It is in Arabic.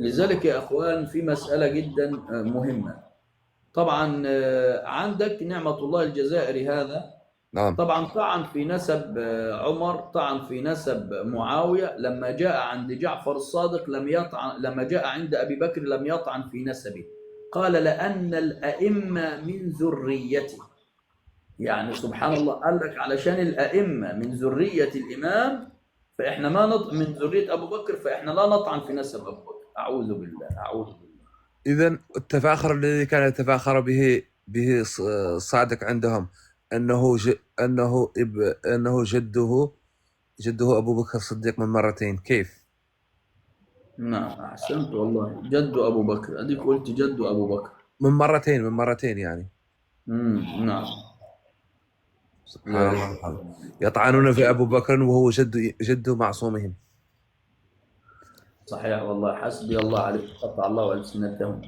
لذلك يا أخوان في مسألة جدا مهمة. طبعا عندك نعمة الله الجزائري هذا نعم. طبعا طعن في نسب عمر، طعن في نسب معاوية. لما جاء عند جعفر الصادق لم يطعن، لما جاء عند أبي بكر لم يطعن في نسبه. قال لأن الأئمة من ذريته. يعني سبحان الله، قال لك علشان الأئمة من ذرية الإمام فإحنا ما من ذرية أبو بكر فإحنا لا نطعن في نسب أبو بكر. أعوذ بالله، أعوذ بالله. إذا التفاخر الذي كان يتفاخر به الصادق عندهم أنه أنه جده أبو بكر الصديق من مرتين، كيف؟ نعم أحسنت والله، جد أبو بكر، أديك قلت جد أبو بكر. من مرتين يعني. نعم. سبحان لا الله إله العظيم. إلا الله. يطعنون في أبو بكر وهو جد معصومهم. صحيح والله، حسبي الله عليك، قطع الله ألسنتهم.